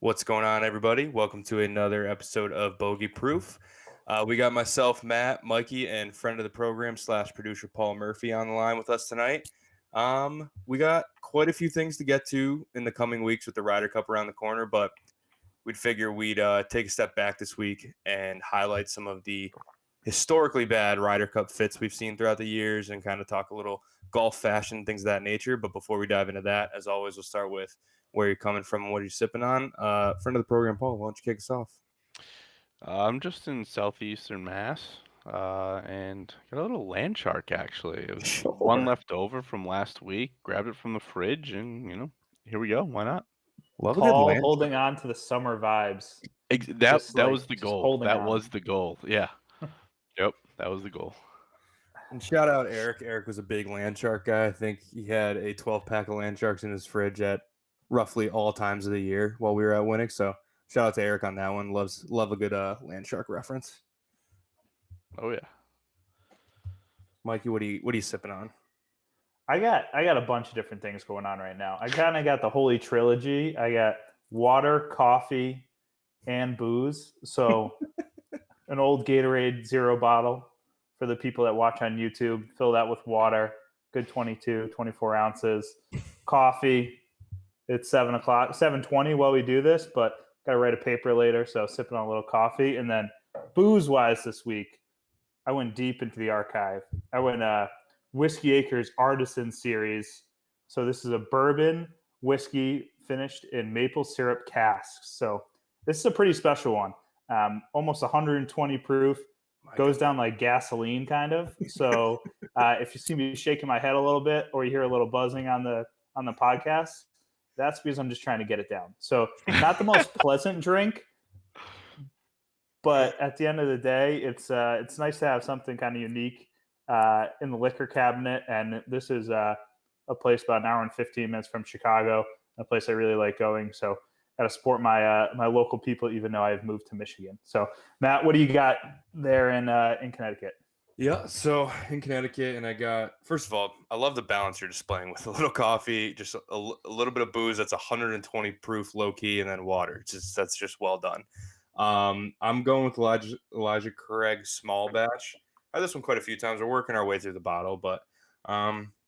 What's going on, everybody? Welcome to another episode of Bogey Proof. We got myself, Matt, Mikey, and friend of the program / producer Paul Murphy on the line with us tonight. We got quite a few things to get to in the coming weeks with the Ryder Cup around the corner, but we'd figure we'd take a step back this week and highlight some of the historically bad Ryder Cup fits we've seen throughout the years and kind of talk a little golf fashion, things of that nature. But before we dive into that, as always, we'll start with where you're coming from and what you're sipping on. Friend of the program, Paul, why don't you kick us off? I'm just in southeastern Mass, and got a little land shark actually. It was one Sure. left over from last week. Grabbed it from the fridge, and here we go. Why not? Love a good Paul land holding shark. on to the summer vibes. That Just that like was the just goal. holding That on. was the goal. Yeah. Yep. That was the goal. And shout out Eric. Eric was a big land shark guy. I think he had a 12-pack of land sharks in his fridge at roughly all times of the year while we were at Winnick. So shout out to Eric on that one. Love a good land shark reference. Oh yeah. Mikey, what are you sipping on? I got a bunch of different things going on right now. I kind of got the holy trilogy. I got water, coffee, and booze. So an old Gatorade Zero bottle for the people that watch on YouTube. Fill that with water. Good 22, 24 ounces. Coffee. It's 7 o'clock, 7:20 while we do this, but got to write a paper later, so sipping on a little coffee. And then booze-wise this week, I went deep into the archive. I went Whiskey Acres Artisan Series. So this is a bourbon whiskey finished in maple syrup casks. So this is a pretty special one. Almost 120 proof. Goes down like gasoline, kind of. So if you see me shaking my head a little bit, or you hear a little buzzing on the podcast, that's because I'm just trying to get it down. So not the most pleasant drink, but at the end of the day, it's nice to have something kind of unique in the liquor cabinet. And this is a place about an hour and 15 minutes from Chicago, a place I really like going. So got to support my my local people, even though I've moved to Michigan. So Matt, what do you got there in Connecticut? Yeah, so in Connecticut, and I got, first of all, I love the balance you're displaying with a little coffee, just a little bit of booze that's 120 proof, low key, and then water. That's just well done. I'm going with Elijah Craig small batch. I had this one quite a few times. We're working our way through the bottle, but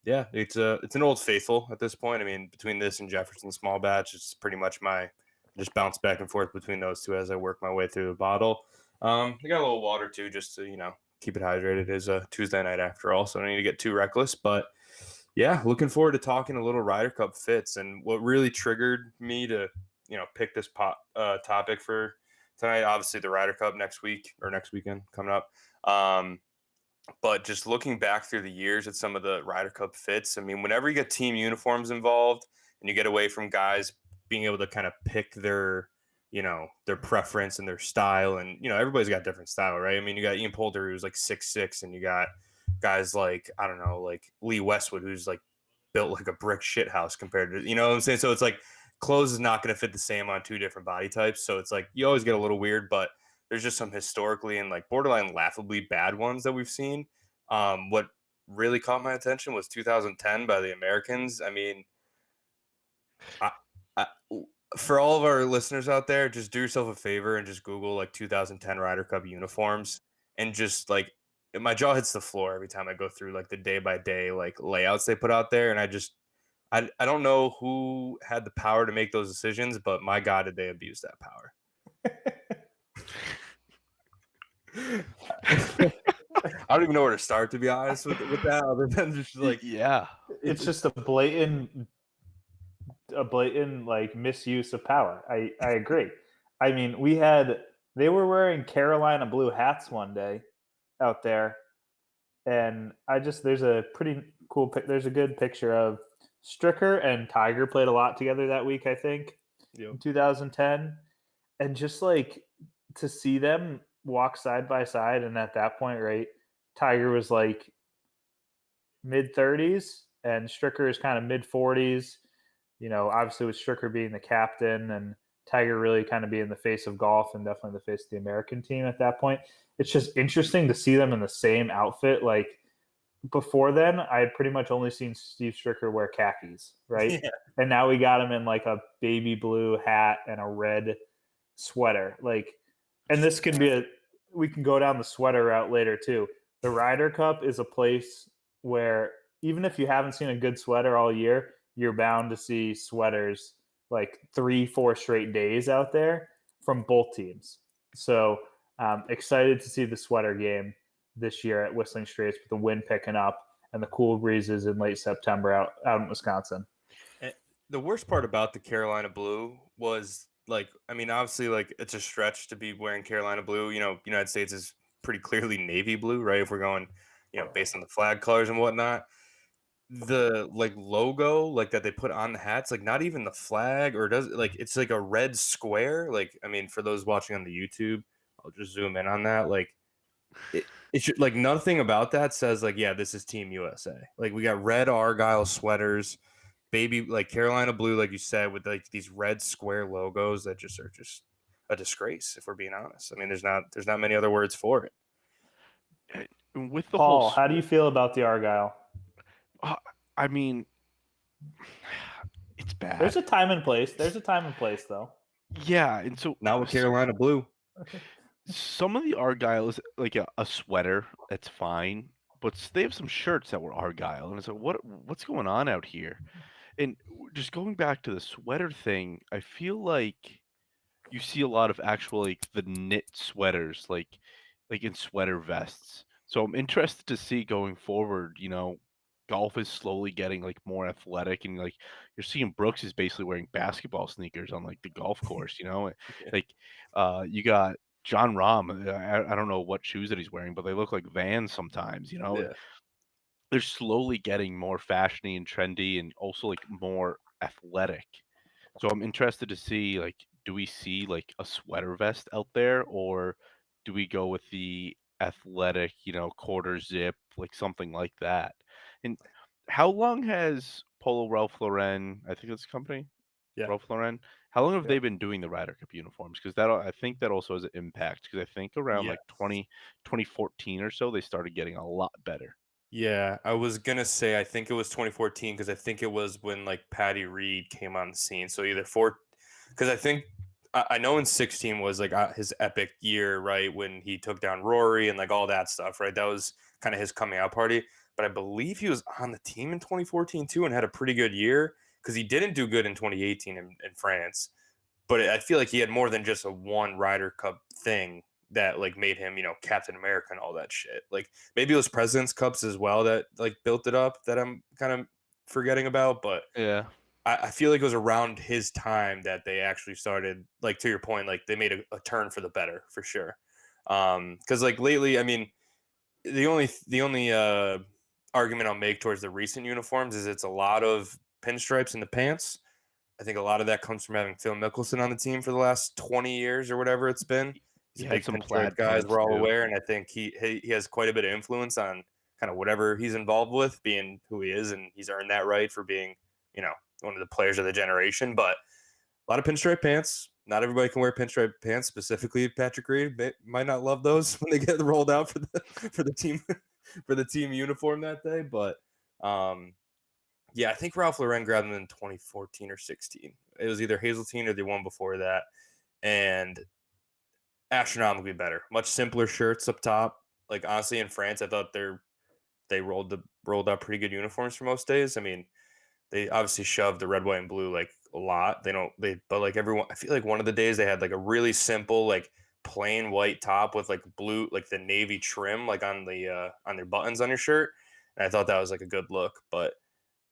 yeah, it's an old faithful at this point. I mean, between this and Jefferson small batch, it's pretty much I just bounce back and forth between those two as I work my way through the bottle. I got a little water too, just to keep it hydrated. It is a Tuesday night after all, so I don't need to get too reckless. But yeah, looking forward to talking a little Ryder Cup fits. And what really triggered me to pick this topic for tonight, obviously the Ryder Cup next weekend coming up. But just looking back through the years at some of the Ryder Cup fits, I mean, whenever you get team uniforms involved and you get away from guys being able to kind of pick their preference and their style, and everybody's got different style, right? I mean, you got Ian Poulter, who's like 6'6", and you got guys like, I don't know, like Lee Westwood, who's like built like a brick shit house compared to, what I'm saying? So it's like clothes is not going to fit the same on two different body types. So it's like you always get a little weird, but there's just some historically and like borderline laughably bad ones that we've seen. What really caught my attention was 2010 by the Americans. I mean, I for all of our listeners out there, just do yourself a favor and just Google like 2010 Ryder Cup uniforms, and just like my jaw hits the floor every time I go through like the day by day like layouts they put out there. And I don't know who had the power to make those decisions, but my God, did they abuse that power. I don't even know where to start, to be honest with that, other than just like, Yeah. It's just a blatant like misuse of power. I agree. I mean, they were wearing Carolina blue hats one day out there, and there's a pretty cool there's a good picture of Stricker and Tiger played a lot together that week, I think. Yep. In 2010, and just like to see them walk side by side, and at that point, right, Tiger was like mid 30s and Stricker is kind of mid 40s. Obviously with Stricker being the captain and Tiger really kind of being the face of golf and definitely the face of the American team at that point. It's just interesting to see them in the same outfit, like before then, I had pretty much only seen Steve Stricker wear khakis, right? Yeah. And now we got him in like a baby blue hat and a red sweater. Like, and this can be we can go down the sweater route later too. The Ryder Cup is a place where even if you haven't seen a good sweater all year, you're bound to see sweaters like 3-4 straight days out there from both teams. So excited to see the sweater game this year at Whistling Straits with the wind picking up and the cool breezes in late September out in Wisconsin. The worst part about the Carolina blue was like, I mean, obviously, like it's a stretch to be wearing Carolina blue. You know, United States is pretty clearly navy blue, right? If we're going, based on the flag colors and whatnot. The like logo like that they put on the hats, like not even the flag, or does like it's like a red square. Like, I mean, for those watching on the YouTube, I'll just zoom in on that. Like it should, like, nothing about that says like, yeah, this is Team USA. Like, we got red Argyle sweaters, baby, like Carolina blue, like you said, with like these red square logos that just are just a disgrace, if we're being honest. I mean, there's not many other words for it. With the Paul, whole, how do you feel about the Argyle? I mean, it's bad. There's a time and place. There's a time and place, though. Yeah, and so Not with Carolina blue. some of the Argyle is like a sweater. That's fine, but they have some shirts that were Argyle, and it's like, what's going on out here? And just going back to the sweater thing, I feel like you see a lot of actual like the knit sweaters, like in sweater vests. So I'm interested to see going forward. Golf is slowly getting like more athletic, and like you're seeing Brooks is basically wearing basketball sneakers on like the golf course. Yeah. Like you got John Rahm. I don't know what shoes that he's wearing, but they look like Vans sometimes. Yeah. They're slowly getting more fashiony and trendy, and also like more athletic. So I'm interested to see, like, do we see like a sweater vest out there, or do we go with the athletic, quarter zip, like something like that? And how long has Polo Ralph Lauren, I think that's the company, Yeah. Ralph Lauren, how long have Yeah. they been doing the Ryder Cup uniforms? Because I think that also has an impact. Because I think around like Yes. 2014 or so, they started getting a lot better. Yeah, I was gonna say I think it was 2014 because I think it was when like Patty Reed came on the scene. So either because I think I know in 16 was like his epic year, right, when he took down Rory and like all that stuff, right? That was kind of his coming out party. But I believe he was on the team in 2014 too and had a pretty good year because he didn't do good in 2018 in France. But I feel like he had more than just a one Ryder Cup thing that like made him, Captain America and all that shit. Like maybe it was President's Cups as well that like built it up that I'm kind of forgetting about. But Yeah. I feel like it was around his time that they actually started, like, to your point, like they made a turn for the better for sure. Because like lately, I mean, the only argument I'll make towards the recent uniforms is it's a lot of pinstripes in the pants. I think a lot of that comes from having Phil Mickelson on the team for the last 20 years or whatever it's been. He's He a had big some pinstripe plaid guy, as pants we're all too. aware, and I think he has quite a bit of influence on kind of whatever he's involved with, being who he is, and he's earned that right for being, one of the players of the generation. But a lot of pinstripe pants. Not everybody can wear pinstripe pants. Specifically, Patrick Reed might not love those when they get rolled out for the team for the team uniform that day. But yeah, I think Ralph Lauren grabbed them in 2014 or 16. It was either Hazeltine or the one before that, and astronomically better. Much simpler shirts up top. Like, honestly, in France, I thought they rolled out pretty good uniforms for most days. I mean, they obviously shoved the red, white, and blue like a lot. But like everyone, I feel like one of the days they had like a really simple like plain white top with like blue, like the navy trim, like on their buttons on your shirt, and I thought that was like a good look. But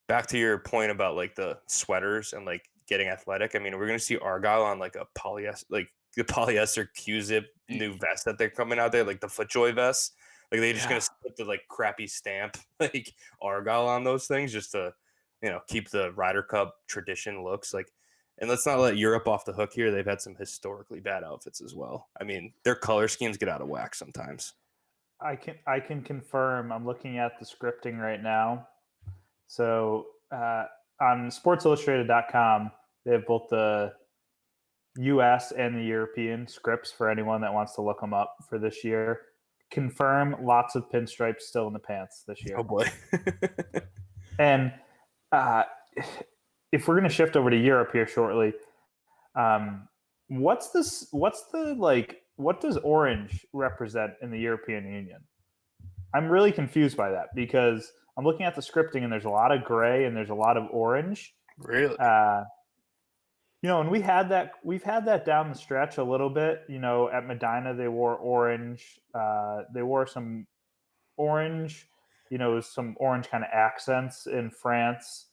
back to your point about like the sweaters and like getting athletic. I mean, we're gonna see Argyle on like a polyester, like the polyester Q-zip new vest that they're coming out there, like the FootJoy vest. Like they just Yeah. gonna put the like crappy stamp like Argyle on those things just to keep the Ryder Cup tradition looks like. And let's not let Europe off the hook here. They've had some historically bad outfits as well. I mean, their color schemes get out of whack sometimes. I can confirm. I'm looking at the scripting right now. So on SportsIllustrated.com, they have both the U.S. and the European scripts for anyone that wants to look them up for this year. confirm lots of pinstripes still in the pants this year. Oh boy. And if we're going to shift over to Europe here shortly, what does orange represent in the European Union? I'm really confused by that because I'm looking at the scripting and there's a lot of gray and there's a lot of orange. Really? And we've had that down the stretch a little bit. At Medina they wore orange. They wore some orange. Some orange kind of accents in France.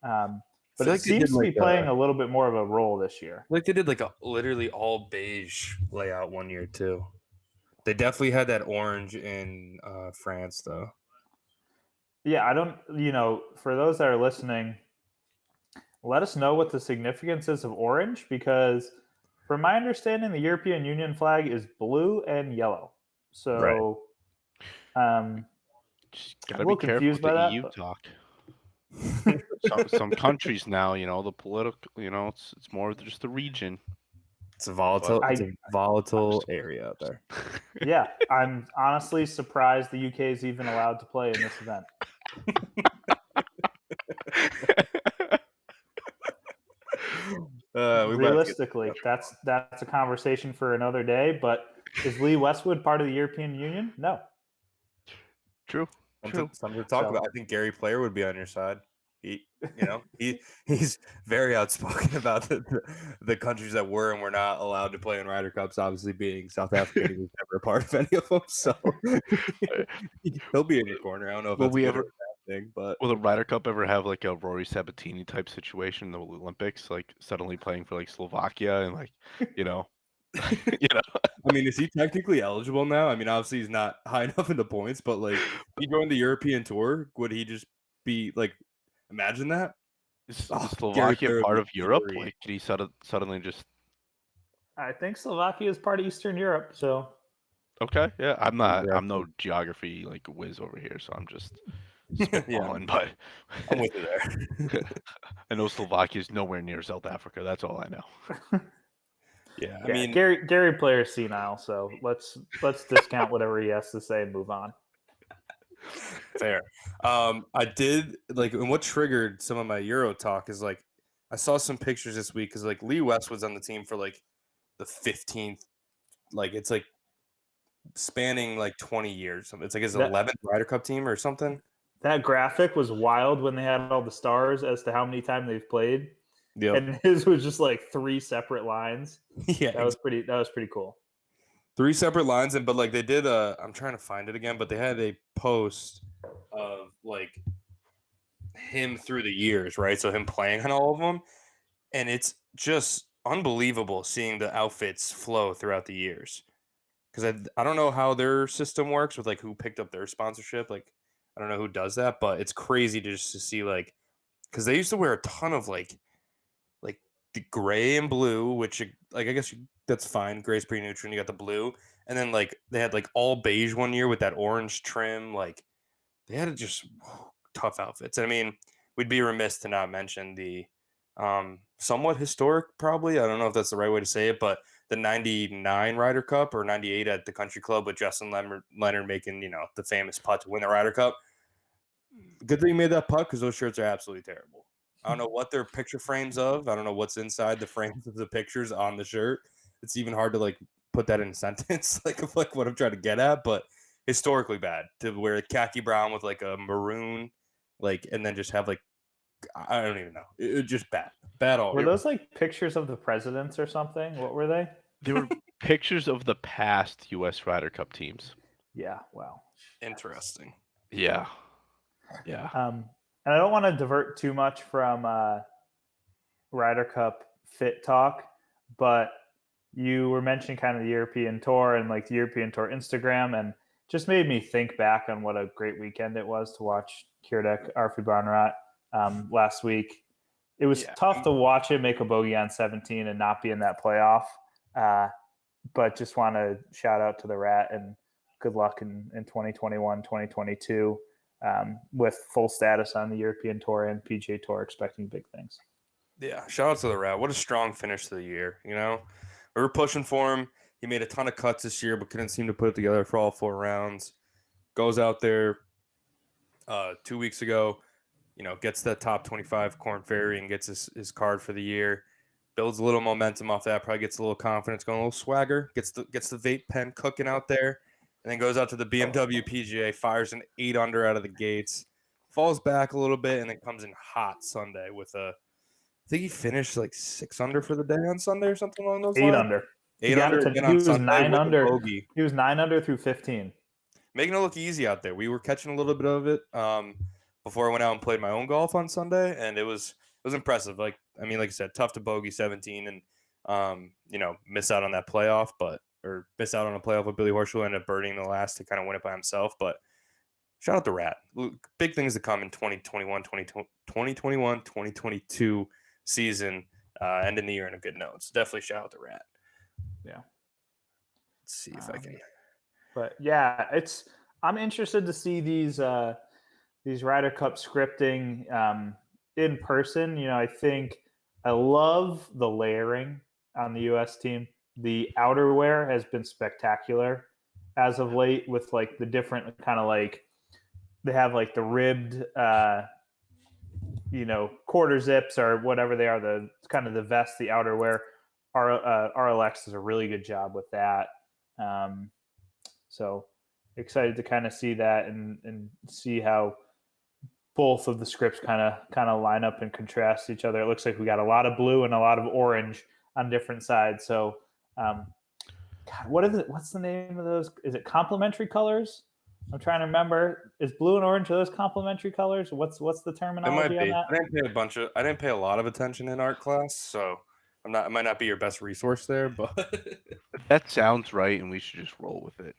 But it seems to be playing a little bit more of a role this year. Like they did like a literally all beige layout one year too. They definitely had that orange in France though. Yeah, I don't. For those that are listening, let us know what the significance is of orange because, from my understanding, the European Union flag is blue and yellow. So, just gotta be careful with the EU talk. Some countries now, the political, it's more just the region. It's a volatile area out there. Yeah, I'm honestly surprised the UK is even allowed to play in this event. Realistically, that's a conversation for another day. But is Lee Westwood part of the European Union? No. True. Something to talk about. I think Gary Player would be on your side. He's very outspoken about the countries that were and were not allowed to play in Ryder Cups. Obviously, being South Africa, he was never a part of any of them, so he'll be in your corner. I don't know if that's a good or a bad thing, but will the Ryder Cup ever have like a Rory Sabatini type situation in the Olympics, like suddenly playing for like Slovakia and like I mean, is he technically eligible now? I mean, obviously he's not high enough in the points, but like he joined the European Tour, would he just be like? Imagine that. Is Slovakia part of Europe? Like, could he suddenly just? I think Slovakia is part of Eastern Europe. So. Okay, yeah, I'm no geography like whiz over here, so I'm just spitballing. But I'm with you there. I know Slovakia is nowhere near South Africa. That's all I know. Yeah, I mean, Gary Player's senile, so let's discount whatever he has to say and move on. Fair. I did and what triggered some of my Euro talk is like I saw some pictures this week because like Lee Westwood's on the team for like the 15th, like it's like spanning like 20 years. It's like his 11th Ryder Cup team or something. That graphic was wild when they had all the stars as to how many times they've played. Yeah, and his was just like 3 separate lines. Yeah, that was pretty cool. 3 separate lines, but like they did I'm trying to find it again, but they had a post of like him through the years, right? So him playing on all of them, and it's just unbelievable seeing the outfits flow throughout the years. Because I don't know how their system works with like who picked up their sponsorship. Like I don't know who does that, but it's crazy to see like because they used to wear a ton of like the gray and blue, which like I guess that's fine. Gray's pretty neutral. And you got the blue, and then like they had like all beige one year with that orange trim. Like they had just tough outfits. I mean, we'd be remiss to not mention the somewhat historic, probably. I don't know if that's the right way to say it, but the 99 Ryder Cup or 98 at the Country Club with Justin Leonard making, the famous putt to win the Ryder Cup. Good thing he made that putt because those shirts are absolutely terrible. I don't know what they're picture frames of. I don't know what's inside the frames of the pictures on the shirt. It's even hard to like put that in a sentence, of what I'm trying to get at, but historically bad to wear khaki brown with like a maroon, and then just have I don't even know. It just bad all. Were those like pictures of the presidents or something? What were they? They were pictures of the past U.S. Ryder Cup teams. Yeah. Wow. Interesting. Yeah. And I don't want to divert too much from Ryder Cup fit talk, but you were mentioning kind of the European Tour and like the European Tour Instagram, and just made me think back on what a great weekend it was to watch Kierdek Arfi Barnrat last week. It was tough to watch him make a bogey on 17 and not be in that playoff, but just want to shout out to the Rat and good luck in 2021, 2022. With full status on the European Tour and PGA Tour, expecting big things. Yeah, shout out to the Rat. What a strong finish to the year. We were pushing for him. He made a ton of cuts this year, but couldn't seem to put it together for all 4 rounds. Goes out there 2 weeks ago, gets that top 25 Corn Ferry and gets his card for the year. Builds a little momentum off that. Probably gets a little confidence, going a little swagger. Gets the vape pen cooking out there, and then goes out to the BMW PGA, fires an 8 under out of the gates, falls back a little bit, and then comes in hot Sunday with I think he finished like 6 under for the day on Sunday or something along those 8 lines. under. 8 under again on Sunday 9 with under. a bogey. He was 9 under through 15. Making it look easy out there. We were catching a little bit of it before I went out and played my own golf on Sunday, and it was impressive. Like I said, tough to bogey 17 and miss out on that playoff, or miss out on a playoff with Billy Horschel, ended up birdieing the last to kind of win it by himself. But shout out to Rat. Big things to come in 2021, 2022 season, ending the year in a good note. So definitely shout out to Rat. Yeah. Let's see if I can. But yeah, I'm interested to see these Ryder Cup scripting in person. I think I love the layering on the U.S. team. The outerwear has been spectacular as of late, with like the different kind of like they have like the ribbed quarter zips or whatever they are, the kind of the vest, the outerwear. RLX does a really good job with that. So excited to kind of see that and see how both of the scripts kind of line up and contrast each other. It looks like we got a lot of blue and a lot of orange on different sides. So, what's the name of those? Is it complementary colors? I'm trying to remember. Is blue and orange those complementary colors? What's the terminology on that? I didn't pay a lot of attention in art class, so I might not be your best resource there, but That sounds right, and we should just roll with it.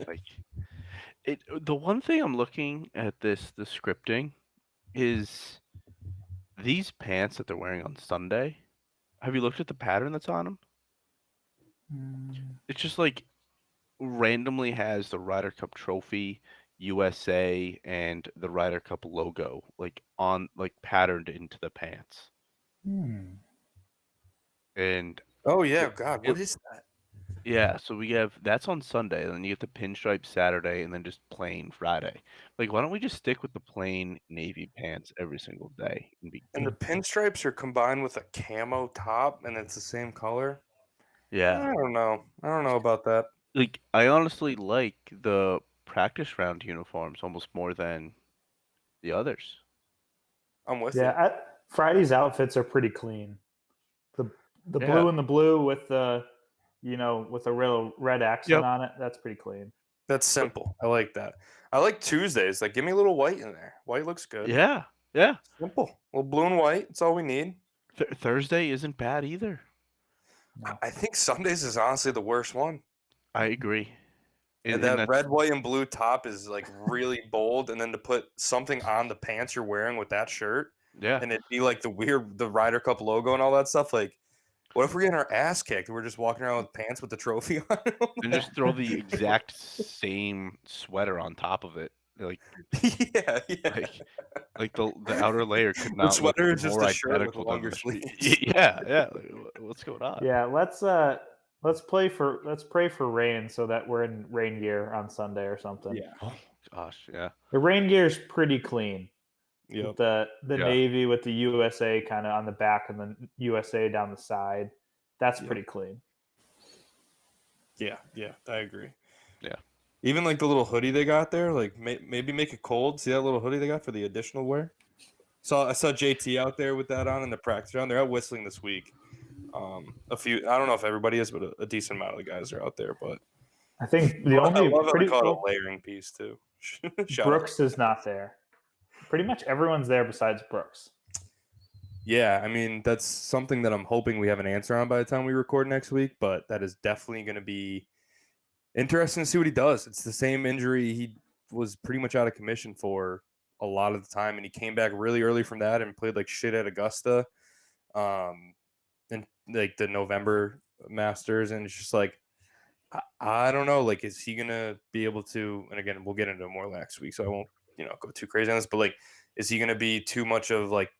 Like the one thing I'm looking at the scripting is these pants that they're wearing on Sunday. Have you looked at the pattern that's on them? It's just like randomly has the Ryder Cup trophy, USA, and the Ryder Cup logo patterned into the pants. And oh yeah, God, what is that? Yeah, so we have that's on Sunday, and then you get the pinstripe Saturday, and then just plain Friday. Like, why don't we just stick with the plain navy pants every single day and be And the pinstripes are combined with a camo top, and it's the same color. Yeah. I don't know about that. Like, I honestly like the practice round uniforms almost more than the others. I'm with you. Yeah, Friday's outfits are pretty clean. The blue and the blue with the with a real red accent on it. That's pretty clean. That's simple. I like that. I like Tuesdays. Like, give me a little white in there. White looks good. Yeah. Simple. A little blue and white. That's all we need. Thursday isn't bad either. No. I think Sundays is honestly the worst one. I agree. And that red, white, and blue top is like really bold, and then to put something on the pants you're wearing with that shirt, and it'd be like the Ryder Cup logo and all that stuff. Like, what if we're getting our ass kicked? We're just walking around with pants with the trophy on them? And just throw the exact same sweater on top of it. Like, yeah. Like the outer layer could not. The sweater look is just more a shirt with identical longer than sleeves. Yeah. What's going on? Yeah, let's pray for rain so that we're in rain gear on Sunday or something. Yeah. Oh gosh, yeah. The rain gear is pretty clean. Yep. With the navy with the USA kind of on the back and the USA down the side. That's pretty clean. Yeah, I agree. Yeah. Even like the little hoodie they got there, like maybe make it cold. See that little hoodie they got for the additional wear? I saw JT out there with that on in the practice round. They're out whistling this week. A few, I don't know if everybody is, but a decent amount of the guys are out there. But I think the only I love pretty call it a layering piece too. Brooks is not there. Pretty much everyone's there besides Brooks. Yeah, I mean, that's something that I'm hoping we have an answer on by the time we record next week, but that is definitely going to be interesting to see what he does. It's the same injury he was pretty much out of commission for a lot of the time, and he came back really early from that and played like shit at Augusta and like the November Masters, and it's just like, I don't know, like, is he going to be able to, and again, we'll get into more next week, so I won't, go too crazy on this, but like, is he going to be too much of like,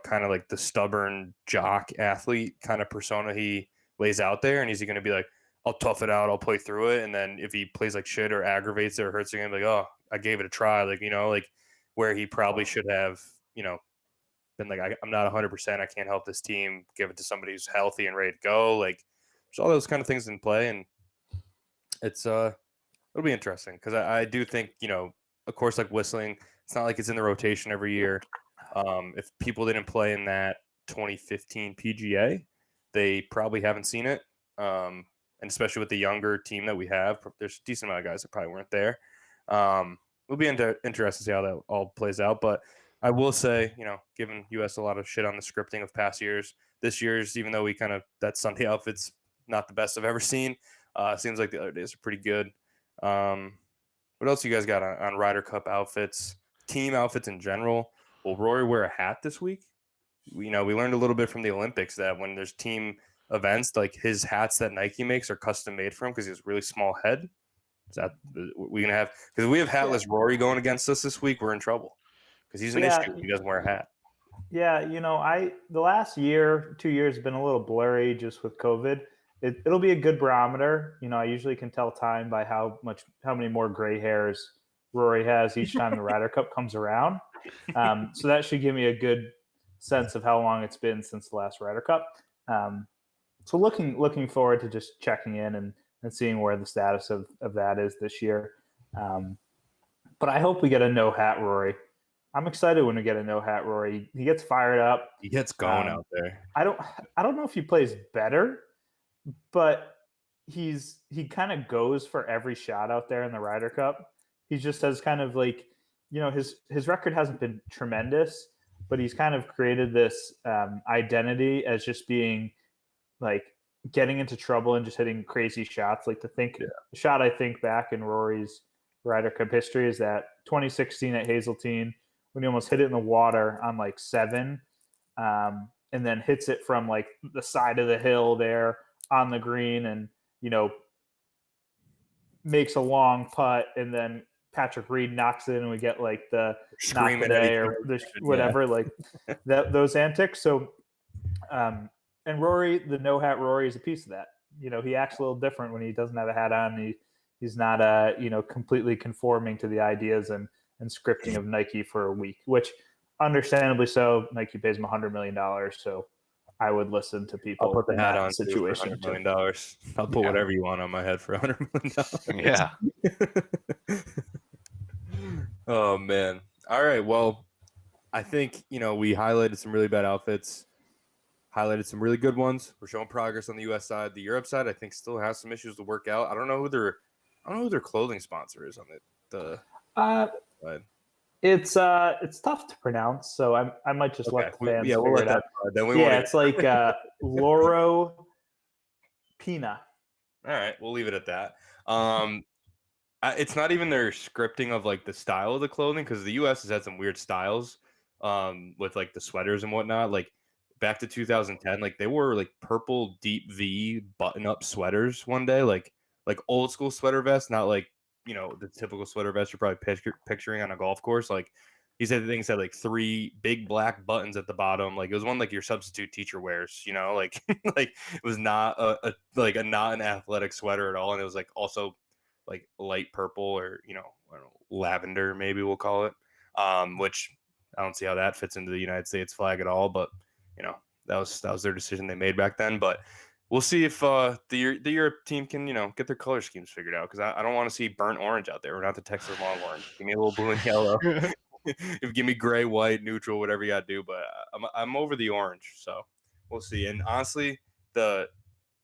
kind of like the stubborn jock athlete kind of persona he lays out there, and is he going to be like, I'll tough it out, I'll play through it, and then if he plays like shit or aggravates it or hurts again, like, oh, I gave it a try, like, like where he probably should have, been like, I'm not 100%, I can't help this team, give it to somebody who's healthy and ready to go. Like, there's all those kind of things in play, and it's it'll be interesting because I do think, of course, like Whistling, it's not like it's in the rotation every year. If people didn't play in that 2015 PGA, they probably haven't seen it. And especially with the younger team that we have, there's a decent amount of guys that probably weren't there. It'll be interesting to see how that all plays out. But I will say, giving US a lot of shit on the scripting of past years, this year's, even though that Sunday outfit's not the best I've ever seen, seems like the other days are pretty good. What else you guys got on Ryder Cup outfits, team outfits in general? Will Rory wear a hat this week? We learned a little bit from the Olympics that when there's team events, like his hats that Nike makes are custom made for him because he has a really small head. Is that we gonna have? Because we have hatless Rory going against us this week, we're in trouble because he's an issue. He doesn't wear a hat. Yeah, the last 2 years have been a little blurry just with COVID. It'll be a good barometer. I usually can tell time by how many more gray hairs Rory has each time the Ryder Cup comes around. So that should give me a good sense of how long it's been since the last Ryder Cup. So looking forward to just checking in and seeing where the status of that is this year. But I hope we get a no hat Rory. I'm excited when we get a no hat Rory. He gets fired up. He gets going out there. I don't know if he plays better, but he kind of goes for every shot out there in the Ryder Cup. He just has kind of like, his record hasn't been tremendous, but he's kind of created this identity as just being like getting into trouble and just hitting crazy shots. Like the shot I think back in Rory's Ryder Cup history is that 2016 at Hazeltine when he almost hit it in the water on like 7, and then hits it from like the side of the hill there on the green, and makes a long putt, and then Patrick Reed knocks it in, and we get like the knock the day or whatever, like those antics. So, and Rory, the no hat Rory, is a piece of that. He acts a little different when he doesn't have a hat on. He's not completely conforming to the ideas and scripting of Nike for a week, which understandably so. Nike pays him $100 million, so I would listen to people. I'll put the hat on situation. $100 million. I'll put whatever you want on my head for $100 million. Yeah. Oh man. All right. Well, I think we highlighted some really bad outfits, highlighted some really good ones. We're showing progress on the U.S. side. The Europe side, I think, still has some issues to work out. I don't know who their clothing sponsor is on the side. It's tough to pronounce, so I might just let the fans figure it out. It's like Loro Pina. All right, we'll leave it at that. It's not even their scripting of like the style of the clothing, because the U.S. has had some weird styles with like the sweaters and whatnot. Like back to 2010, like they wore like purple deep V button-up sweaters one day, like old school sweater vests, not like the typical sweater vest you're probably picturing on a golf course. Like he said, the thing said like 3 big black buttons at the bottom. Like it was one like your substitute teacher wears. Like like it was not not an athletic sweater at all, and it was like also like light purple or I don't know, lavender maybe we'll call it. Which I don't see how that fits into the United States flag at all. But that was their decision they made back then. But we'll see if the Europe team can, get their color schemes figured out, because I don't want to see burnt orange out there. We're not the Texas Longhorns. Give me a little blue and yellow. Give me gray, white, neutral, whatever you got to do. But I'm over the orange, so we'll see. And honestly, to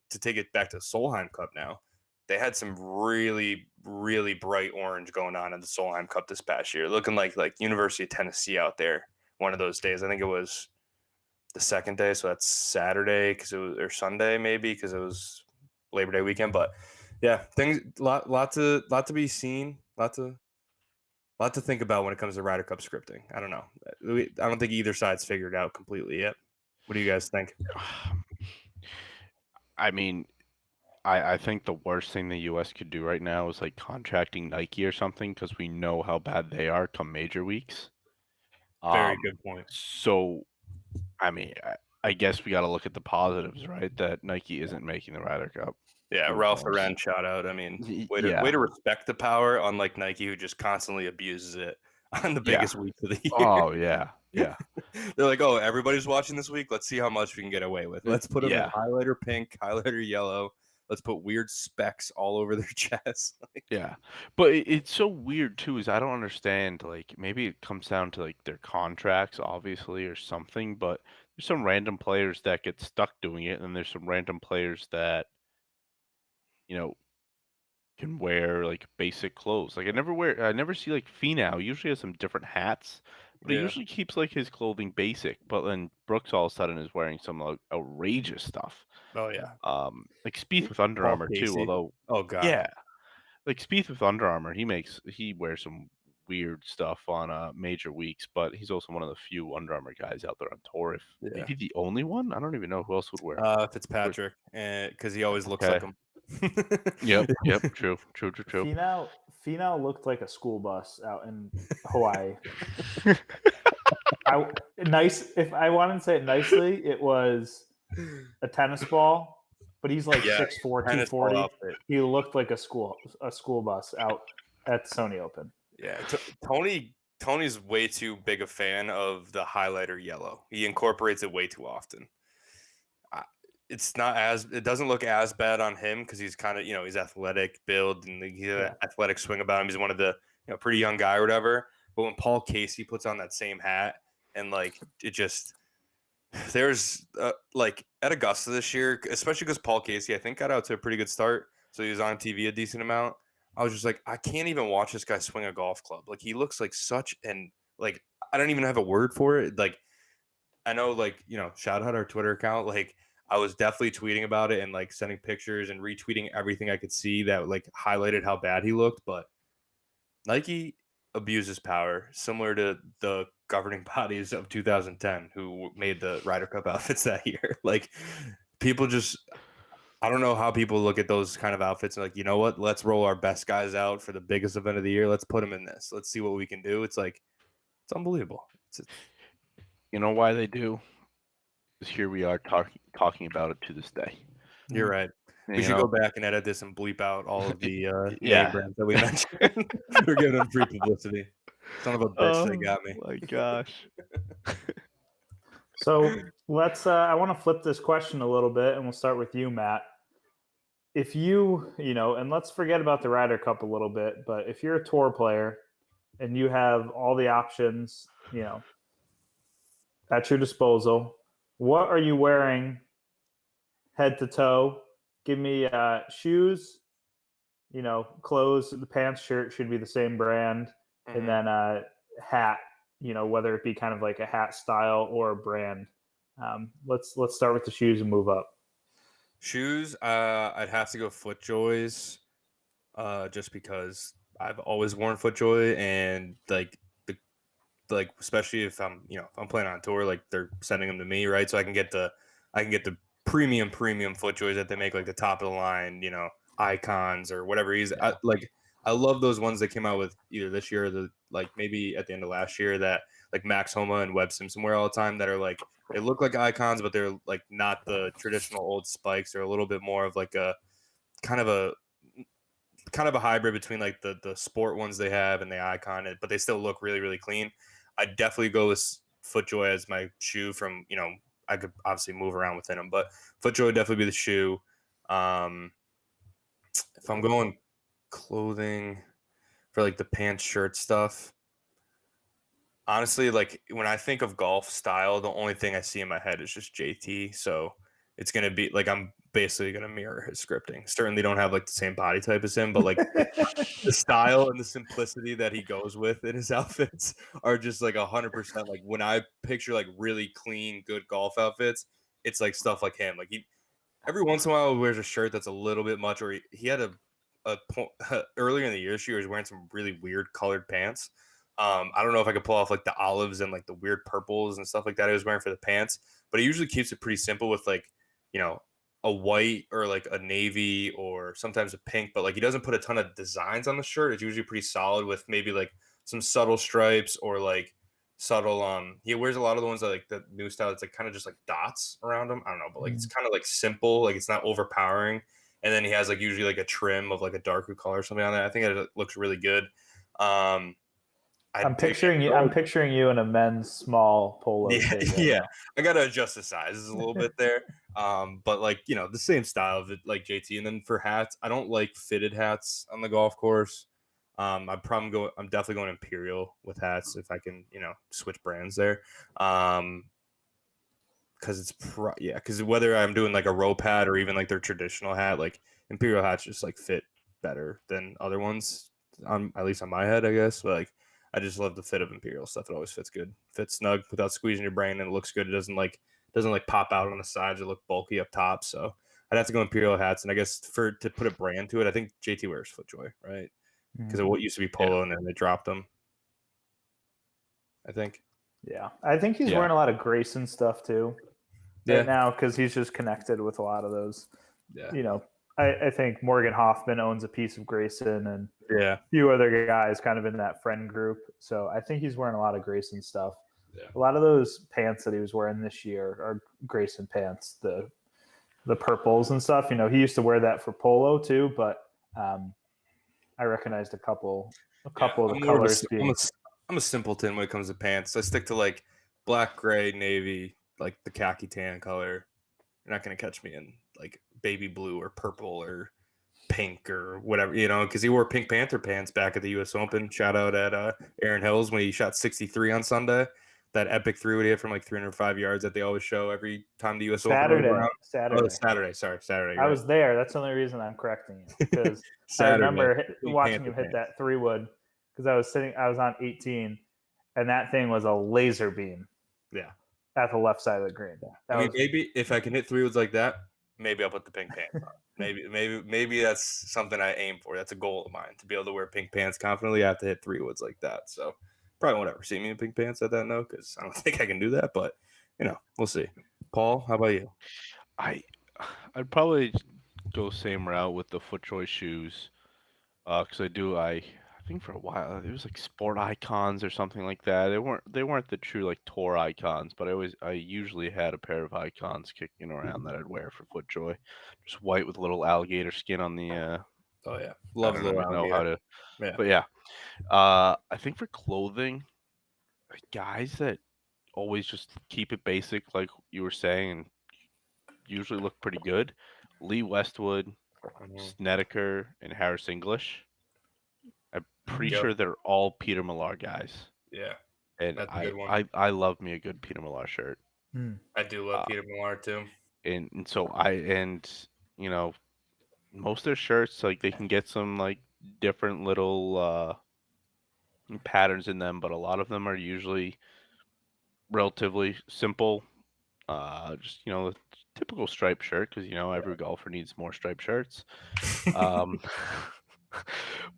take it back to the Solheim Cup now, they had some really, really bright orange going on in the Solheim Cup this past year, looking like University of Tennessee out there one of those days. I think it was the second day, so that's Saturday or Sunday maybe, because it was Labor Day weekend. But yeah, lot to be seen, lot to think about when it comes to Ryder Cup scripting. I don't know. I don't think either side's figured it out completely yet. What do you guys think? I mean, I think the worst thing the U.S. could do right now is like contracting Nike or something, because we know how bad they are come major weeks. Very good point. So, I mean, I guess we got to look at the positives, right? That Nike isn't making the Ryder Cup Yeah, Ralph uniforms. Lauren shout out. I mean, way Yeah, to respect the power, unlike Nike, who just constantly abuses it on the yeah. biggest week of the year. Oh yeah, yeah, They're like, oh, everybody's watching this week. Let's see how much we can get away with. Let's put them in yeah, highlighter pink, highlighter yellow. Let's put weird specks all over their chest. yeah. But it's so weird too. Is I don't understand. Like maybe it comes down to like their contracts, obviously, or something. But there's some random players that get stuck doing it, and there's some random players that you know can wear like basic clothes. Like I never see like Finau. He usually has some different hats, but he Yeah. usually keeps like his clothing basic. But then Brooks all of a sudden is wearing some like outrageous stuff. Oh yeah. Like Spieth with Under Paul Armour too. Casey. Although Oh god. yeah, like Spieth with Under Armour, he wears some weird stuff on major weeks, but he's also one of the few Under Armour guys out there on tour. If Yeah. maybe the only one, I don't even know who else would wear. Fitzpatrick, because he always looks like Okay. him. Yep. True. Finau looked like a school bus out in Hawaii. If I wanted to say it nicely, it was a tennis ball, but he's like Yeah, 6'4", tennis ball 240. outfit. He looked like a school bus out at the Sony Open. Yeah, Tony's way too big a fan of the highlighter yellow. He incorporates it way too often. It doesn't look as bad on him because he's kind of, he's athletic build and he's an athletic swing about him. He's one of the, pretty young guy or whatever. But when Paul Casey puts on that same hat and like it just, there's like at Augusta this year, especially because Paul Casey, I think, got out to a pretty good start. So he was on TV a decent amount. I was just like, I can't even watch this guy swing a golf club. Like he looks like like, I don't even have a word for it. Like, I know, like, shout out our Twitter account. Like, I was definitely tweeting about it and like sending pictures and retweeting everything I could see that like highlighted how bad he looked. But Nike abuses power, similar to the governing bodies of 2010 who made the Ryder Cup outfits that year. Like, people just, I don't know how people look at those kind of outfits and like, you know what? Let's roll our best guys out for the biggest event of the year. Let's put them in this. Let's see what we can do. It's like, it's unbelievable. You know why they do? Because here we are talking about it to this day. You're right. We should go back and edit this and bleep out all of the name brands that we mentioned. We're giving them free publicity. Son of a bitch, they got me. Oh my gosh. So let's. I want to flip this question a little bit, and we'll start with you, Matt. If and let's forget about the Ryder Cup a little bit, but if you're a tour player and you have all the options, at your disposal, what are you wearing head to toe? Give me shoes, clothes. The pants, shirt should be the same brand, and then a hat. Whether it be kind of like a hat style or a brand. Let's start with the shoes and move up. Shoes, I'd have to go FootJoys, just because I've always worn FootJoy, and like especially if I'm playing on tour, like they're sending them to me, right? So I can get the premium FootJoys that they make, like the top of the line, icons or whatever. I love those ones that came out with either this year or maybe at the end of last year that like Max Homa and Webb Simpson wear all the time, that are like, they look like icons, but they're like not the traditional old spikes. They're a little bit more of like a kind of a hybrid between like the sport ones they have and the icon, but they still look really, really clean. I'd definitely go with FootJoy as my shoe from, I could obviously move around within them, but FootJoy would definitely be the shoe. If I'm going clothing for like the pants, shirt stuff, honestly, like when I think of golf style, the only thing I see in my head is just JT. So it's going to be like, I'm basically going to mirror his scripting. Certainly don't have like the same body type as him, but like the style and the simplicity that he goes with in his outfits are just like 100%. Like when I picture like really clean, good golf outfits, it's like stuff like him. Like every once in a while he wears a shirt that's a little bit much, or he had a point earlier in the year, he was wearing some really weird colored pants. I don't know if I could pull off like the olives and like the weird purples and stuff like that he was wearing for the pants, but he usually keeps it pretty simple with like, a white or like a navy or sometimes a pink, but like he doesn't put a ton of designs on the shirt. It's usually pretty solid with maybe like some subtle stripes or like subtle. He wears a lot of the ones that like the new style. It's like kind of just like dots around him. I don't know, but like it's kind of like simple. Like it's not overpowering. And then he has like usually like a trim of like a darker color or something on that. I think it looks really good. I'm picturing you in a men's small polo Yeah, shade right yeah. now. I gotta adjust the sizes a little bit there. But like the same style of it, like JT. And then for hats, I don't like fitted hats on the golf course. I'm definitely going Imperial with hats if I can, switch brands there. Because because whether I'm doing like a rope hat or even like their traditional hat, like Imperial hats just like fit better than other ones. At least on my head, I guess. But like I just love the fit of Imperial stuff. It always fits good, fits snug without squeezing your brain, and it looks good. It doesn't like pop out on the sides or look bulky up top. So I'd have to go Imperial hats, and I guess to put a brand to it, I think JT wears FootJoy, right? Because what used to be Polo, and then they dropped them. I think. Yeah, I think he's wearing a lot of Grayson stuff too. Right now, because he's just connected with a lot of those. Yeah. I think Morgan Hoffman owns a piece of Grayson, and a few other guys kind of in that friend group. So I think he's wearing a lot of Grayson stuff. Yeah. A lot of those pants that he was wearing this year are Grayson pants, the purples and stuff. He used to wear that for polo too, but I recognized a couple of the colors. I'm a simpleton when it comes to pants. I stick to like black, gray, navy, like the khaki tan color. You're not going to catch me in like baby blue or purple or pink or whatever, because he wore Pink Panther pants back at the U.S. Open. Shout out at Aaron Hills when he shot 63 on Sunday. That epic three-wood he hit from like 305 yards that they always show every time the U.S. Open rolls around. Saturday. Sorry, Saturday. I was there. That's the only reason I'm correcting you, because I remember watching him hit that three-wood because I was on 18, and that thing was a laser beam. Yeah. At the left side of the green. Maybe if I can hit three-woods like that, maybe I'll put the pink pants on. Maybe that's something I aim for. That's a goal of mine, to be able to wear pink pants confidently. I have to hit three-woods like that. So probably won't ever see me in pink pants at that note, because I don't think I can do that. But we'll see. Paul, how about you? I'd probably go same route with the FootJoy shoes, because I think for a while it was like Sport Icons or something like that. They weren't the true like tour icons, but I usually had a pair of icons kicking around that I'd wear for FootJoy, just white with a little alligator skin on the. Oh yeah, I don't even know how to. Yeah. But yeah, I think for clothing, guys that always just keep it basic, like you were saying, and usually look pretty good. Lee Westwood, Snedeker, and Harris English. I'm pretty sure they're all Peter Millar guys. Yeah, and that's a good one. I love me a good Peter Millar shirt. I do love Peter Millar too. And so most of their shirts, like they can get some like different little patterns in them, but a lot of them are usually relatively simple. Just the typical striped shirt, because every golfer needs more striped shirts.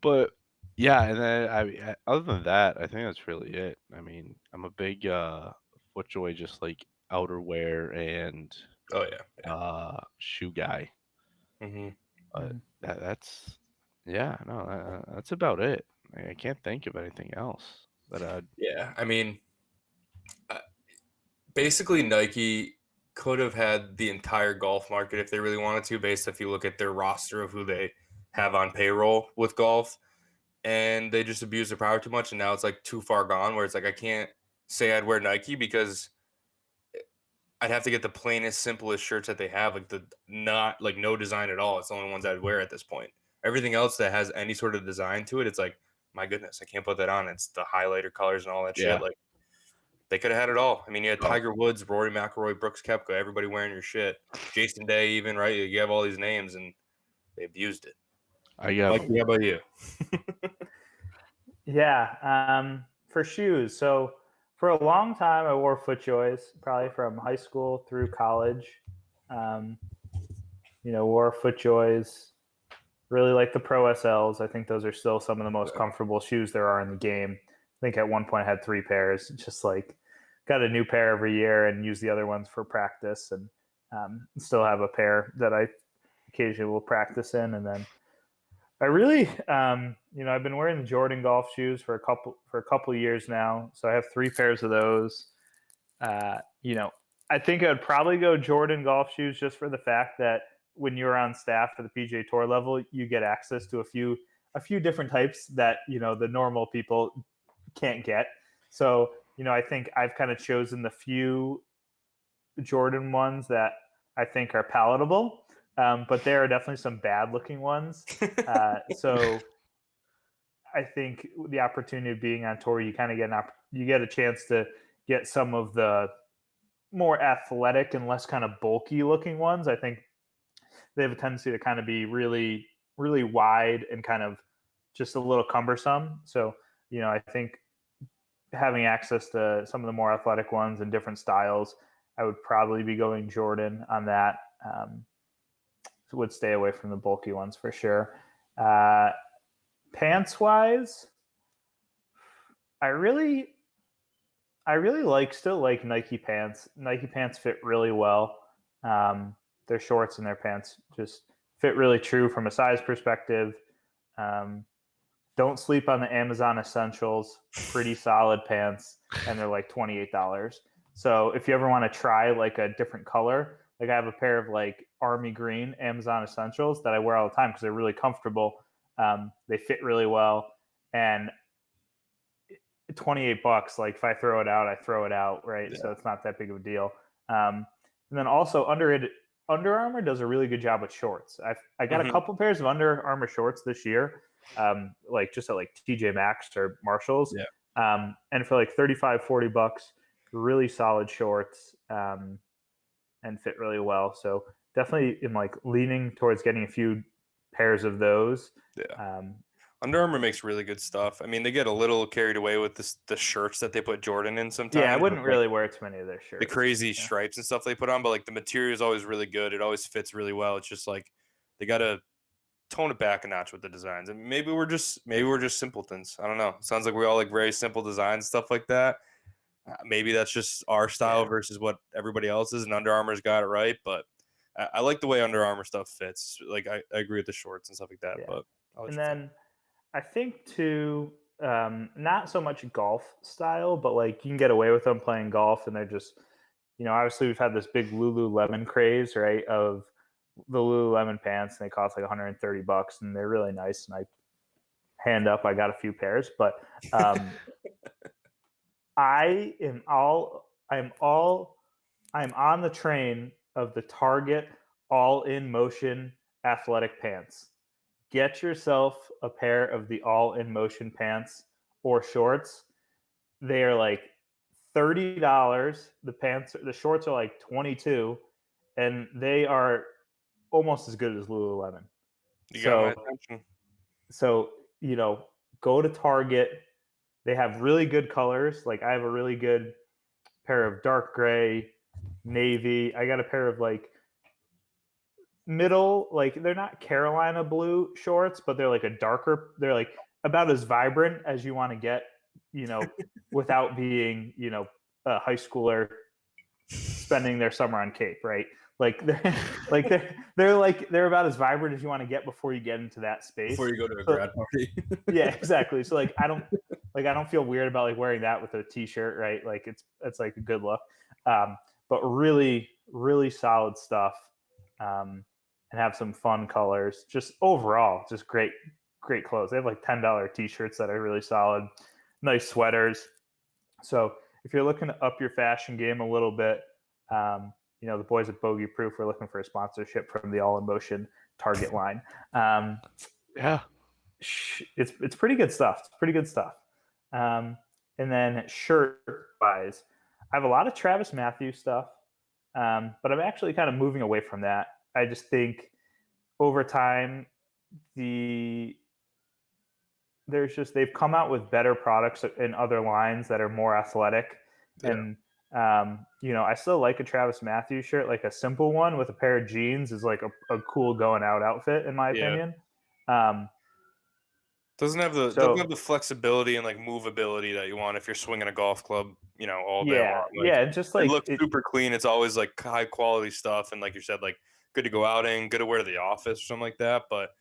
But yeah, and then other than that, I think that's really it. I mean, I'm a big FootJoy, just like outerwear and shoe guy. But that's that's about it. I can't think of anything else that Yeah, I mean, basically Nike could have had the entire golf market if they really wanted to, based if you look at their roster of who they have on payroll with golf, and they just abuse their power too much, and now it's like too far gone where it's like I can't say I'd wear Nike because I'd have to get the plainest, simplest shirts that they have, like no design at all. It's the only ones I'd wear at this point. Everything else that has any sort of design to it, it's like, my goodness, I can't put that on. It's the highlighter colors and all that shit. Like, they could have had it all. I mean, you had Tiger Woods, Rory McIlroy, Brooks Koepka, everybody wearing your shit. Jason Day, even, right? You have all these names, and they abused it. Mikey, how about you? Yeah, for shoes. So for a long time, I wore FootJoys, probably from high school through college. Wore FootJoys. Really like the Pro SLs. I think those are still some of the most comfortable shoes there are in the game. I think at one point I had 3 pairs. Just like got a new pair every year and use the other ones for practice, and still have a pair that I occasionally will practice in. And then I really, I've been wearing the Jordan golf shoes for a couple years now. So I have 3 pairs of those. I think I would probably go Jordan golf shoes just for the fact that when you're on staff for the PGA Tour level, you get access to a few different types that the normal people can't get. So I think I've kind of chosen the few Jordan ones that I think are palatable, but there are definitely some bad looking ones. So I think the opportunity of being on tour, you kind of get a chance to get some of the more athletic and less kind of bulky looking ones. I think they have a tendency to kind of be really, really wide and kind of just a little cumbersome. So, I think having access to some of the more athletic ones and different styles, I would probably be going Jordan on that. Would stay away from the bulky ones for sure. Pants wise, I really still like Nike pants. Nike pants fit really well. Their shorts and their pants just fit really true from a size perspective. Don't sleep on the Amazon Essentials. Pretty solid pants, and they're like $28. So if you ever want to try like a different color, like I have a pair of like army green Amazon Essentials that I wear all the time because they're really comfortable. They fit really well, and $28. Like if I throw it out, I throw it out, right? Yeah. So it's not that big of a deal. And then also Under Armour does a really good job with shorts. I got a couple pairs of Under Armour shorts this year, like just at like TJ Maxx or Marshalls. Yeah. And for like $35-$40, really solid shorts, and fit really well. So definitely in like leaning towards getting a few pairs of those. Yeah. Under Armour makes really good stuff. I mean, they get a little carried away with the shirts that they put Jordan in sometimes. Yeah, I wouldn't really wear too many of their shirts. The crazy stripes and stuff they put on, but like the material is always really good. It always fits really well. It's just like they got to tone it back a notch with the designs. And maybe we're just simpletons. I don't know. It sounds like we all like very simple designs, stuff like that. Maybe that's just our style versus what everybody else is, and Under Armour's got it right. But I like the way Under Armour stuff fits. Like I agree with the shorts and stuff like that. Yeah. But I think too, not so much golf style, but like you can get away with them playing golf, and they're just, obviously we've had this big Lululemon craze, right? Of the Lululemon pants, and they cost like $130, and they're really nice. And I got a few pairs, but I'm on the train of the Target All in Motion athletic pants. Get yourself a pair of the All in Motion pants or shorts. They are like $30. The shorts are like $22, and they are almost as good as Lululemon. You got my attention. So, go to Target. They have really good colors. Like I have a really good pair of dark gray, navy. I got a pair of like middle, like they're not Carolina blue shorts, but they're like they're like about as vibrant as you want to get, without being, a high schooler spending their summer on Cape, right? Like they're about as vibrant as you want to get before you get into that space. Before you go to a grad party. Yeah, exactly. So like I don't feel weird about like wearing that with a t-shirt, right? Like it's like a good look. But really, really solid stuff. And have some fun colors. Just overall, just great clothes. They have like $10 t-shirts that are really solid, nice sweaters. So if you're looking to up your fashion game a little bit, the boys at Bogey Proof are looking for a sponsorship from the All in Motion Target line. Yeah, it's pretty good stuff. And then shirt wise, I have a lot of Travis Matthews stuff, but I'm actually kind of moving away from that. I just think over time, they've come out with better products in other lines that are more athletic. Yeah. And, I still like a Travis Matthews shirt, like a simple one with a pair of jeans is like a cool going out outfit, in my opinion. Doesn't have the flexibility and like movability that you want if you're swinging a golf club, all day long. Like, just like it looks super clean. It's always like high quality stuff, and like you said, like good to go out in, good to wear to the office or something like that. But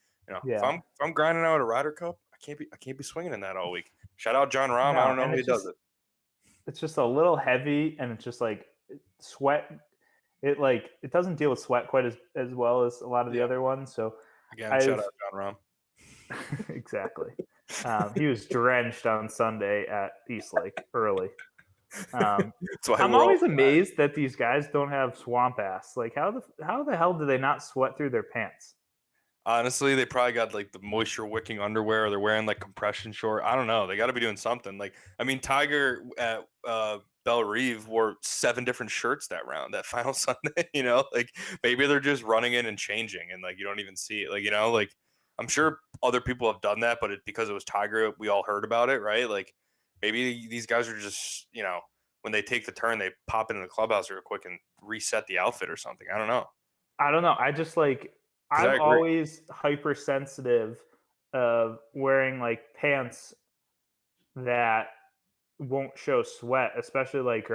If I'm grinding out a Ryder Cup, I can't be swinging in that all week. Shout out John Rahm. I don't know how he does it. It's just a little heavy, and it's just like sweat. It doesn't deal with sweat quite as well as a lot of the other ones. So again, shout out John Rahm. Exactly. He was drenched on Sunday at Eastlake early. I'm always amazed that these guys don't have swamp ass. Like, how the hell do they not sweat through their pants? Honestly, they probably got like the moisture wicking underwear, or they're wearing like compression short. I don't know. They got to be doing something. Like, I mean, Tiger at Belle Reve wore 7 different shirts that final Sunday. Like maybe they're just running in and changing, and like you don't even see it. Like like I'm sure other people have done that, but because it was Tiger, we all heard about it, right? Like maybe these guys are just when they take the turn, they pop into the clubhouse real quick and reset the outfit or something. I don't know. I just like. I'm always hypersensitive of wearing like pants that won't show sweat, especially like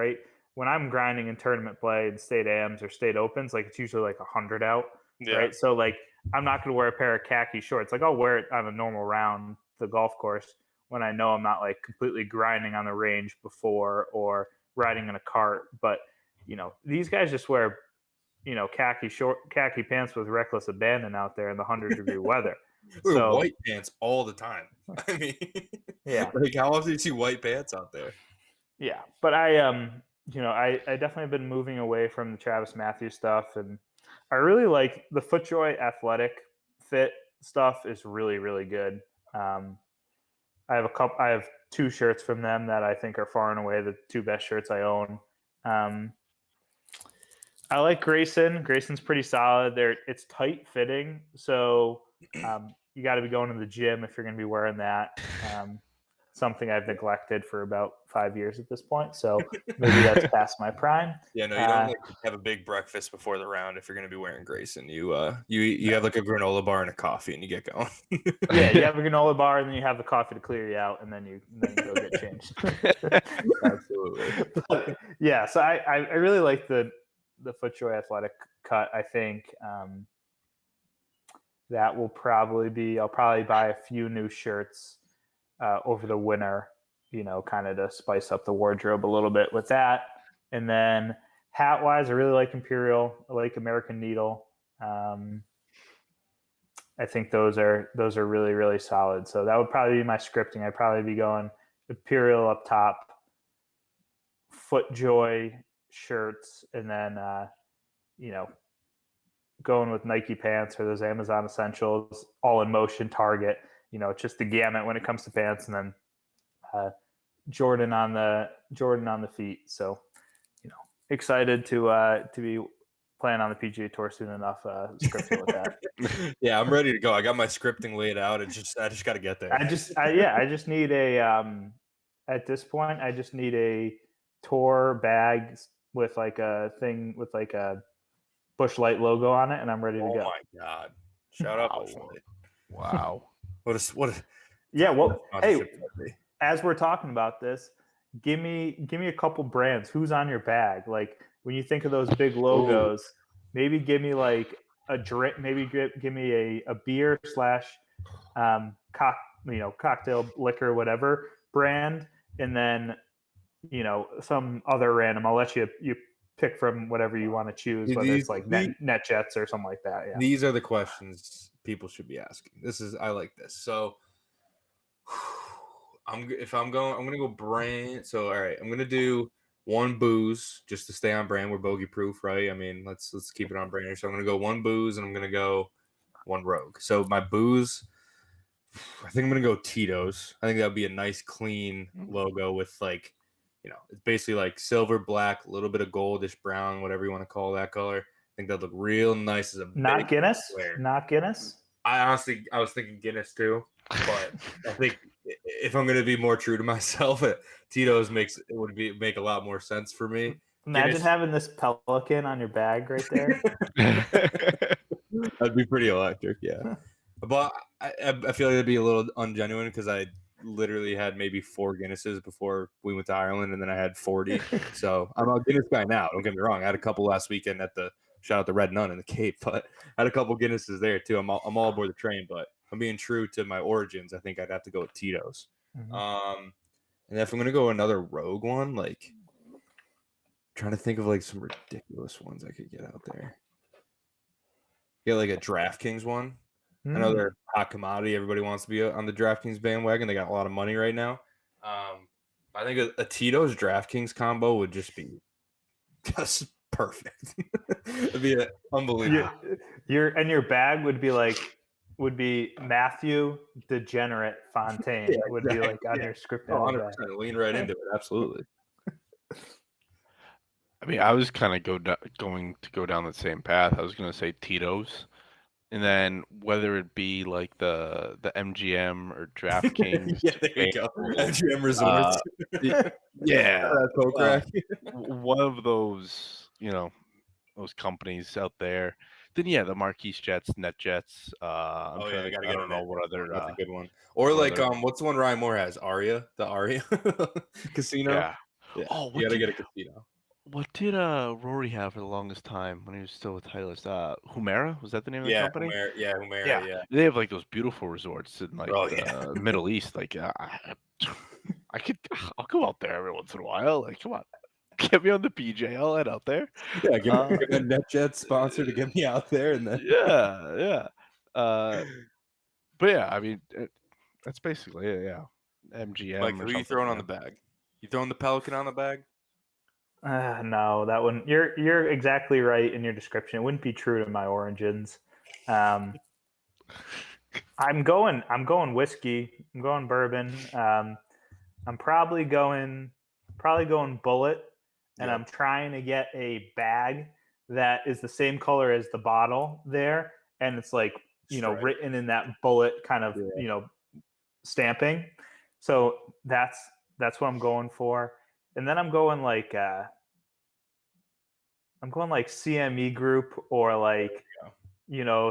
when I'm grinding in tournament play in state AMs or state opens, like it's usually like 100 out, right? So like I'm not going to wear a pair of khaki shorts. Like I'll wear it on a normal round, the golf course, when I know I'm not like completely grinding on the range before or riding in a cart. But these guys just wear khaki pants with reckless abandon out there in the 100-degree weather. So white pants all the time. I mean, like how often do you see white pants out there? Yeah, but I definitely have been moving away from the Travis Matthews stuff, and I really like the FootJoy athletic fit stuff is really, really good. I have 2 shirts from them that I think are far and away the 2 best shirts I own. I like Grayson. Grayson's pretty solid. It's tight fitting, so you got to be going to the gym if you're going to be wearing that. Something I've neglected for about 5 years at this point, so maybe that's past my prime. Yeah, no, you don't have a big breakfast before the round if you're going to be wearing Grayson. You have like a granola bar and a coffee, and you get going. Yeah, you have a granola bar, and then you have the coffee to clear you out, and then you go get changed. Absolutely. But, yeah, so I really like the FootJoy athletic cut. I think that will probably be. I'll probably buy a few new shirts over the winter, kind of to spice up the wardrobe a little bit with that. And then hat wise, I really like Imperial. I like American Needle. I think those are really, really solid. So that would probably be my scripting. I'd probably be going Imperial up top, FootJoy shirts, and then going with Nike pants or those Amazon essentials, all in motion Target. Just the gamut when it comes to pants, and then Jordan on the feet. So, excited to be playing on the PGA Tour soon enough. Scripting with that. Yeah, I'm ready to go. I got my scripting laid out. I just got to get there. I just need a at this point. I just need a tour bag with like a thing with like a Busch Light logo on it, and I'm ready to go. Oh my god! Shout out Busch Light. Wow. Yeah. Well, hey, as we're talking about this, give me a couple brands. Who's on your bag? Like when you think of those big logos, maybe give me like a drink. Maybe give me a beer / cocktail liquor, whatever brand, and then some other random. I'll let you pick from whatever you want to choose, whether it's like net jets or something like that. Yeah. These are the questions people should be asking. I like this. So I'm gonna go brand. So all right, I'm gonna do one booze just to stay on brand. We're bogey proof, right? I mean, let's keep it on brand here. So I'm gonna go one booze and I'm gonna go one rogue. So my booze, I think I'm gonna go Tito's. I think that would be a nice clean logo with like, it's basically like silver, black, a little bit of goldish brown, whatever you want to call that color. I think that'd look real nice as a not Guinness. Not Guinness. I was thinking Guinness too, but I think if I'm going to be more true to myself, Tito's would make a lot more sense for me. Imagine Guinness. Having this pelican on your bag right there. That'd be pretty electric, yeah. But I feel like it'd be a little ungenuine because I literally had maybe 4 Guinnesses before we went to Ireland, and then I had 40. So I'm a Guinness guy now. Don't get me wrong. I had a couple last weekend at the shout out the Red Nun in the Cape, but I had a couple Guinnesses there too. I'm all aboard the train, but I'm being true to my origins, I think I'd have to go with Tito's. Mhm. And if I'm gonna go another rogue one, like trying to think of like some ridiculous ones I could get out there. Get like a DraftKings one. I know they're hot commodity. Everybody wants to be on the DraftKings bandwagon. They got a lot of money right now. I think a Tito's DraftKings combo would just be just perfect. It'd be unbelievable. Your bag would be Matthew Degenerate Fontaine Yeah, would be like on yeah. your script. Oh, 100%. Lean right into it. Absolutely. I mean, I was kind of going to go down the same path. I was going to say Tito's, and then whether it be like the MGM or DraftKings, Yeah, there you go. MGM Resorts. yeah, Coke rack. one of those, those companies out there. Then yeah, the Marquise Jets, NetJets. I'm Oh trying yeah, to I gotta I get don't a know net. what other. That's a good one. Or what like other- what's the one Ryan Moore has? Aria, the Aria casino. Yeah. Yeah, Oh, you gotta get a casino. what did Rory have for the longest time when he was still with Titleist? Humera, was that the name of the Yeah, company? Humera, yeah. They have like those beautiful resorts in like Oh, the yeah. Middle East. Like, I'll go out there every once in a while. Like, come on, get me on the PJ. I'll head out there. Yeah, give me a NetJet sponsor to get me out there, and then Yeah. But yeah, I mean, that's basically it. Yeah, MGM Mike, or who are something. you throwing on the bag? You throwing the Pelican on the bag? No, that wouldn't. You're exactly right in your description. It wouldn't be true to my origins. I'm going whiskey. I'm going bourbon. I'm probably going bullet, and Yep. I'm trying to get a bag that is the same color as the bottle there, and it's like Stripe. written in that bullet kind of stamping. So that's what I'm going for, and then I'm going like CME Group or like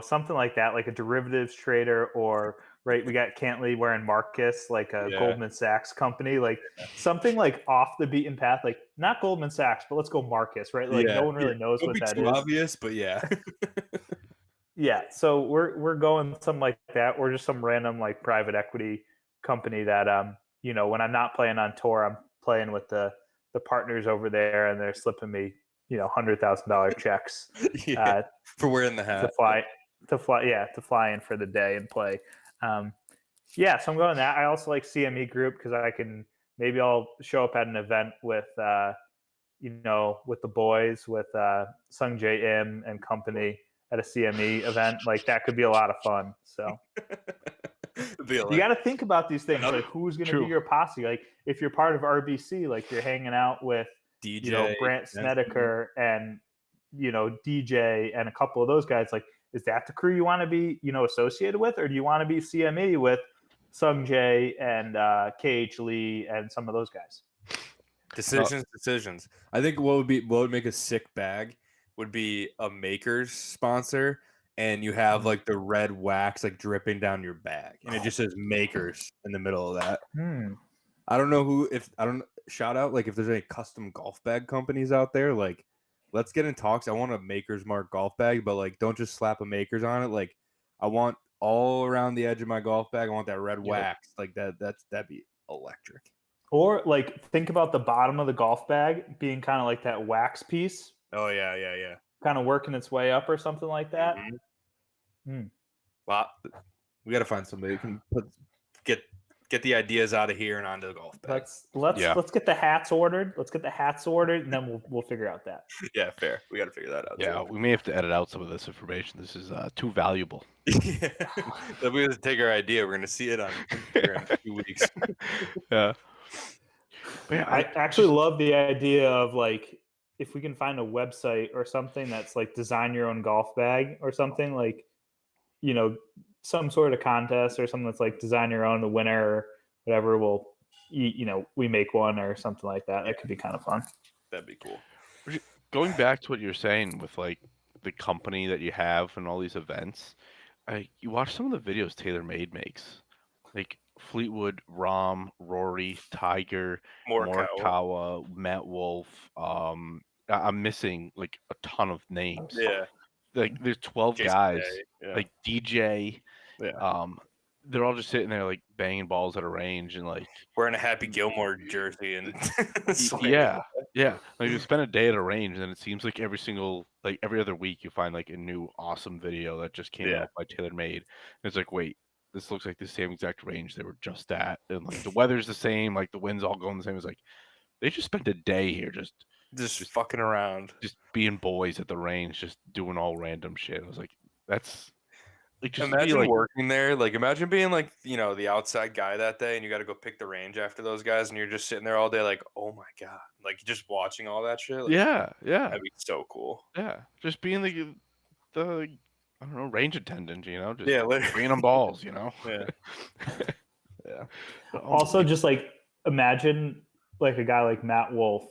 something like that, like a derivatives trader, or right, we got Cantley wearing Marcus, like a Goldman Sachs company, like something like off the beaten path, like not Goldman Sachs, but let's go Marcus, right? Like no one really knows what that is. Obvious, but yeah. Yeah, so we're going something like that, or just some random like private equity company that when I'm not playing on tour, I'm playing with the partners over there, and they're slipping me $100,000 checks for wearing the hat to fly in for the day and play. So I'm going that. I also like CME Group because I'll show up at an event with with the boys, with Sung J Im and company at a CME event. Like that could be a lot of fun. So you got to think about these things, like who's going to be your posse. Like if you're part of RBC, like you're hanging out with DJ, Brant Snedeker and DJ and a couple of those guys. Like, is that the crew you want to be associated with, or do you want to be CME with Sung Jae and KH Lee and some of those guys? Decisions. I think what would make a sick bag would be a Maker's sponsor, and you have like the red wax like dripping down your bag, and it just says Makers in the middle of that. I don't know shout out like if there's any custom golf bag companies out there, like let's get in talks. I want a Maker's Mark golf bag, but like don't just slap a Maker's on it. Like I want all around the edge of my golf bag, I want that red wax. Like that'd be electric. Or like think about the bottom of the golf bag being kind of like that wax piece. Oh yeah. Kind of working its way up or something like that. Well, we got to find somebody who can get the ideas out of here and onto the golf bag. Let's get the hats ordered. And then we'll figure out that. Yeah, fair. We got to figure that out. Yeah, we may have to edit out some of this information. This is too valuable. Yeah, we have to take our idea. We're going to see it on Instagram in a few weeks. Yeah. But yeah, I actually love the idea of like if we can find a website or something that's like design your own golf bag or something, like some sort of contest or something that's like design your own, the winner or whatever we make one or something like that. That could be kind of fun. That'd be cool. Going back to what you're saying with like the company that you have and all these events, you watch some of the videos TaylorMade makes, like Fleetwood, Rahm, Rory, Tiger, Morikawa, Matt Wolf. I'm missing like a ton of names. Yeah. Like there's 12 Jason guys. Day, yeah. Like DJ. Yeah. They're all just sitting there like banging balls at a range and like Wearing a Happy Gilmore jersey and swinging. yeah. Like you spend a day at a range and then it seems like every other week you find like a new awesome video that just came out by TaylorMade. And it's like, wait, this looks like the same exact range they were just at, and like the weather's the same, like the wind's all going the same. It's like they just spent a day here just fucking around, just being boys at the range, just doing all random shit. I was like, that's like just to be imagine like, working there. Like, imagine being like, the outside guy that day, and you got to go pick the range after those guys, and you're just sitting there all day, like, oh my god, like just watching all that shit. Like, yeah, that'd be so cool. just being the I don't know, range attendant, just Yeah, literally. bringing them balls, Yeah. Yeah. Also, just like imagine like a guy like Matt Wolff.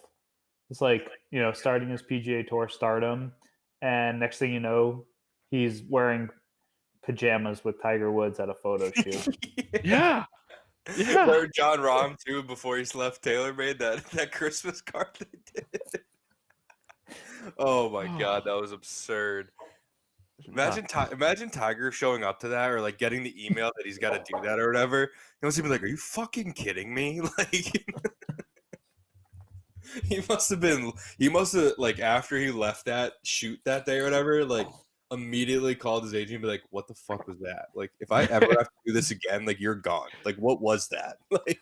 It's like, starting his PGA Tour stardom, and next thing you know, he's wearing pajamas with Tiger Woods at a photo shoot. Yeah. Or John Rahm too, before he left TaylorMade that Christmas card they did. Oh my god, that was absurd. Imagine Tiger showing up to that, or like getting the email that he's got to do that or whatever. He must be like, "Are you fucking kidding me?" Like, he must have like after he left that shoot that day or whatever, like immediately called his agent and be like, "What the fuck was that? Like, if I ever have to do this again, like you're gone. Like, what was that? Like,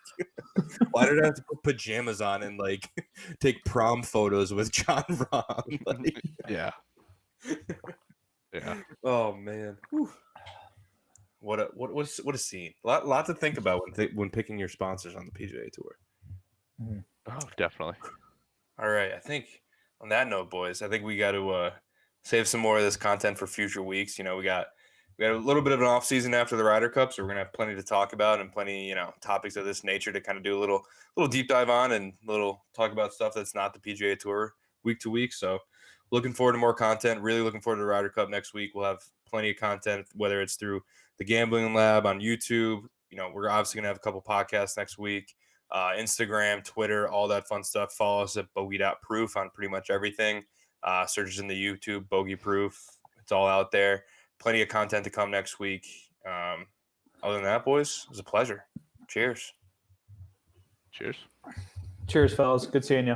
why did I have to put pajamas on and like take prom photos with John Rahm?" Like, yeah. oh man. Whew. What a scene. Lot to think about when picking your sponsors on the PGA Tour. Oh, definitely. All right, I think on that note, boys, I think we got to save some more of this content for future weeks. We got a little bit of an off season after the Ryder Cup, so we're gonna have plenty to talk about and plenty, topics of this nature to kind of do a little deep dive on and little talk about stuff that's not the PGA Tour week to week. So looking forward to more content. Really looking forward to the Ryder Cup next week. We'll have plenty of content, whether it's through the Gambling Lab on YouTube. We're obviously gonna have a couple podcasts next week. Instagram, Twitter, all that fun stuff. Follow us at bogey.proof on pretty much everything. Searches in the YouTube, Bogey Proof. It's all out there. Plenty of content to come next week. Other than that, boys, it was a pleasure. Cheers. Cheers. Cheers, fellas. Good seeing you.